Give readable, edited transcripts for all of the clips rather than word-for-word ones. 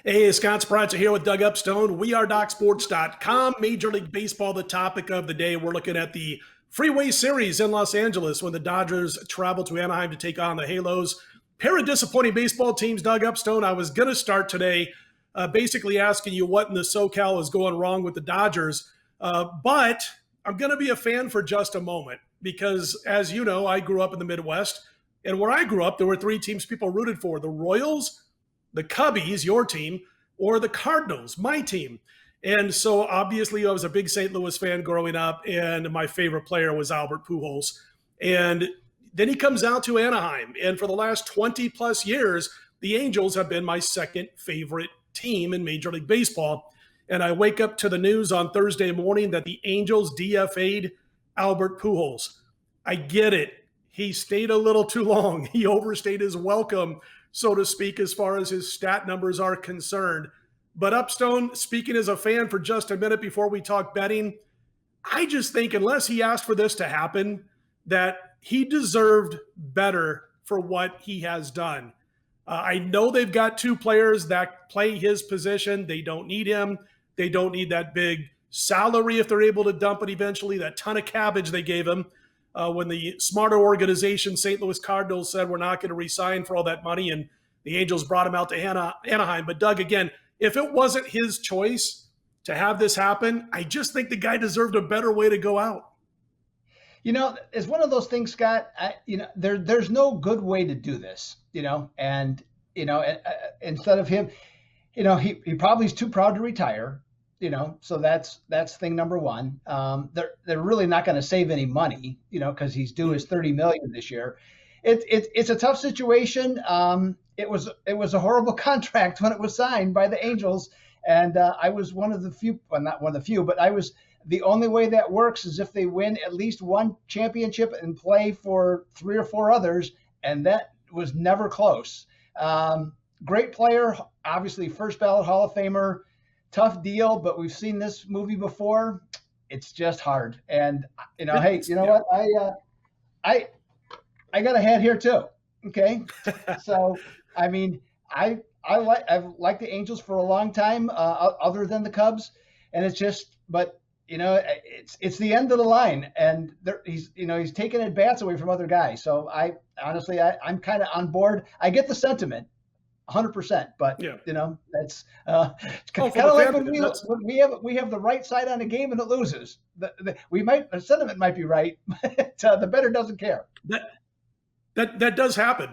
Hey, Scott Spratzer here with Doug Upstone. We are DocSports.com. Major League Baseball, the topic of the day. We're looking at the Freeway Series in Los Angeles when the Dodgers travel to Anaheim to take on the Halos. Pair of disappointing baseball teams, Doug Upstone. I was going to start today basically asking you what in the SoCal is going wrong with the Dodgers, but I'm going to be a fan for just a moment because, as you know, I grew up in the Midwest, and where I grew up, there were three teams people rooted for: the Royals, the Cubbies, your team, or the Cardinals, my team. And so obviously I was a big St. Louis fan growing up, and my favorite player was Albert Pujols. And then he comes out to Anaheim, and for the last 20 plus years, the Angels have been my second favorite team in Major League Baseball. And I wake up to the news on Thursday morning that the Angels DFA'd Albert Pujols. I get it. He stayed a little too long. He overstayed his welcome, so to speak, as far as his stat numbers are concerned. But Upstone, speaking as a fan for just a minute before we talk betting, I just think unless he asked for this to happen, that he deserved better for what he has done. I know they've got two players that play his position. They don't need him. They don't need that big salary if they're able to dump it eventually, that ton of cabbage they gave him. When the smarter organization, St. Louis Cardinals, said we're not going to re-sign for all that money, and the Angels brought him out to Anaheim. But Doug, again, if it wasn't his choice to have this happen, I just think the guy deserved a better way to go out. You know, it's one of those things, Scott. There's no good way to do this. Instead of him, he probably is too proud to retire. So that's thing number one. They're really not going to save any money, because he's due his $30 million this year. It's a tough situation. It was a horrible contract when it was signed by the Angels, and I was one of the few, well, not one of the few, but I was. The only way that works is if they win at least one championship and play for three or four others, and that was never close. Great player, obviously first ballot Hall of Famer. Tough deal, but we've seen this movie before. It's just hard. And hey, you know what? I got a hat here too. Okay, so I mean, I've liked the Angels for a long time, other than the Cubs, and it's just, but it's the end of the line, and he's taking at bats away from other guys. So I'm kind of on board. I get the sentiment. 100%, but yeah. That's kind of like when we have the right side on a game and it loses. The sentiment might be right, but the bettor doesn't care. That does happen.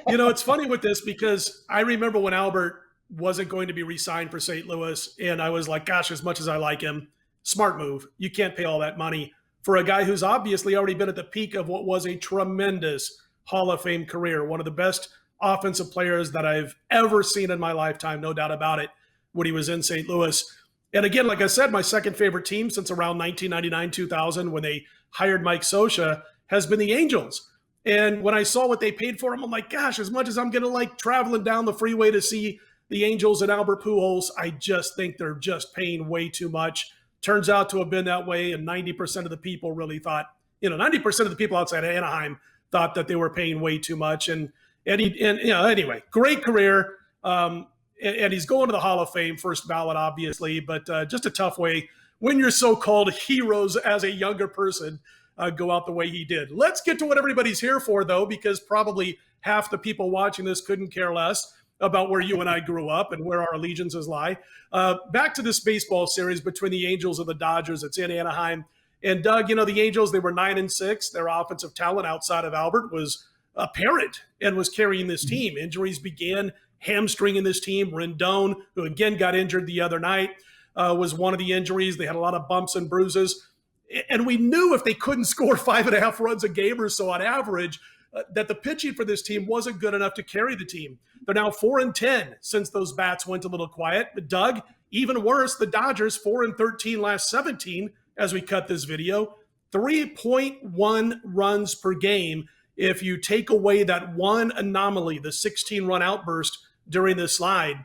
It's funny with this because I remember when Albert wasn't going to be re-signed for St. Louis, and I was like, gosh, as much as I like him, smart move. You can't pay all that money for a guy who's obviously already been at the peak of what was a tremendous Hall of Fame career, one of the best offensive players that I've ever seen in my lifetime, no doubt about it, when he was in St. Louis. And again, like I said, my second favorite team since around 1999-2000 when they hired Mike Scioscia has been the Angels. And when I saw what they paid for him, I'm like, gosh, as much as I'm going to like traveling down the freeway to see the Angels and Albert Pujols, I just think they're just paying way too much. Turns out to have been that way, and 90% of the people really thought, 90% of the people outside of Anaheim thought that they were paying way too much. And anyway, great career. And he's going to the Hall of Fame, first ballot, obviously, but just a tough way when your so-called heroes as a younger person go out the way he did. Let's get to what everybody's here for, though, because probably half the people watching this couldn't care less about where you and I grew up and where our allegiances lie. Back to this baseball series between the Angels and the Dodgers. It's in Anaheim. And Doug, the Angels, they were 9-6. Their offensive talent outside of Albert was apparent and was carrying this team. Injuries began hamstringing this team. Rendon, who again got injured the other night, was one of the injuries. They had a lot of bumps and bruises. And we knew if they couldn't score 5.5 runs a game or so on average, that the pitching for this team wasn't good enough to carry the team. They're now 4-10 since those bats went a little quiet. But Doug, even worse, the Dodgers 4-13 last 17 as we cut this video, 3.1 runs per game. If you take away that one anomaly, the 16-run outburst during this slide,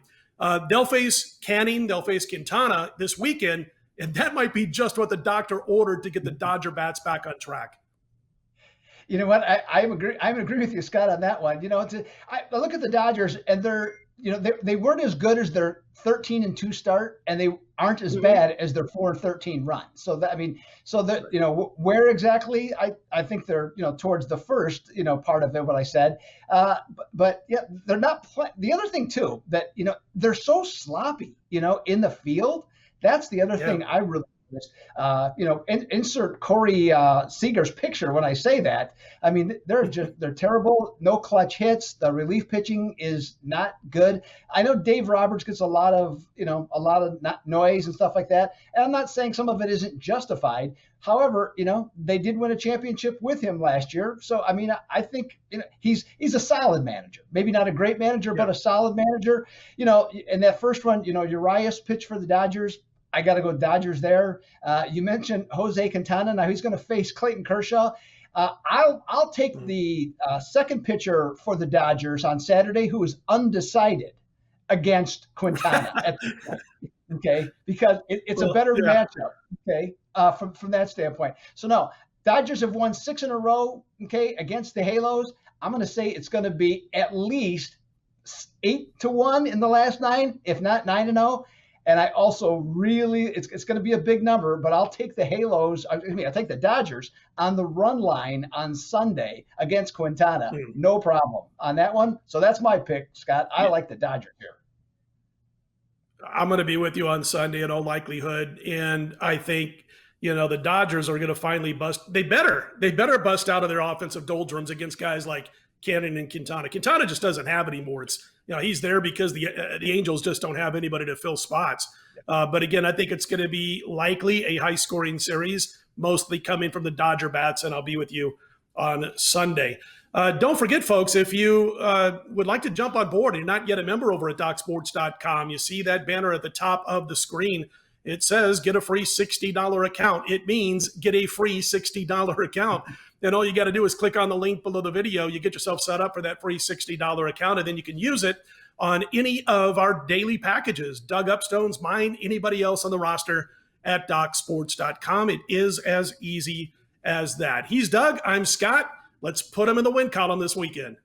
they'll face Canning, they'll face Quintana this weekend, and that might be just what the doctor ordered to get the Dodger bats back on track. You know what? I agree with you, Scott, on that one. I look at the Dodgers, and they weren't as good as their 13-2 start, and they aren't as bad as their 4-13 run. So that, I mean, so that, where exactly, I think they're, towards the first, part of it, what I said. But yeah, they're not the other thing too, that, they're so sloppy, in the field. That's the other thing I really insert Corey Seager's picture when I say that. I mean, they're terrible. No clutch hits. The relief pitching is not good. I know Dave Roberts gets a lot of noise and stuff like that. And I'm not saying some of it isn't justified. However, they did win a championship with him last year. So, I mean, I think, he's a solid manager. Maybe not a great manager, but a solid manager. In that first one, Urias pitched for the Dodgers. I got to go Dodgers there. You mentioned Jose Quintana. Now he's going to face Clayton Kershaw. I'll take the second pitcher for the Dodgers on Saturday, who is undecided, against Quintana. Okay, because it's a better matchup. Okay, from that standpoint. So no, Dodgers have won 6 in a row. Okay, against the Halos. I'm going to say it's going to be at least 8-1 in the last 9, if not 9-0. And I also really, it's going to be a big number, but I'll take the Halos. I'll take the Dodgers on the run line on Sunday against Quintana. No problem on that one. So that's my pick, Scott. I like the Dodgers here. I'm going to be with you on Sunday in all likelihood. And I think, the Dodgers are going to finally bust. They better bust out of their offensive doldrums against guys like Cannon and Quintana. Quintana just doesn't have it anymore. It's, he's there because the Angels just don't have anybody to fill spots. But again, I think it's going to be likely a high-scoring series, mostly coming from the Dodger bats, and I'll be with you on Sunday. Don't forget, folks, if you would like to jump on board and you're not yet a member over at DocSports.com, you see that banner at the top of the screen. It says get a free $60 account. It means get a free $60 account. And all you got to do is click on the link below the video. You get yourself set up for that free $60 account, and then you can use it on any of our daily packages. Doug Upstone's, mine, anybody else on the roster at DocSports.com. It is as easy as that. He's Doug. I'm Scott. Let's put him in the win column this weekend.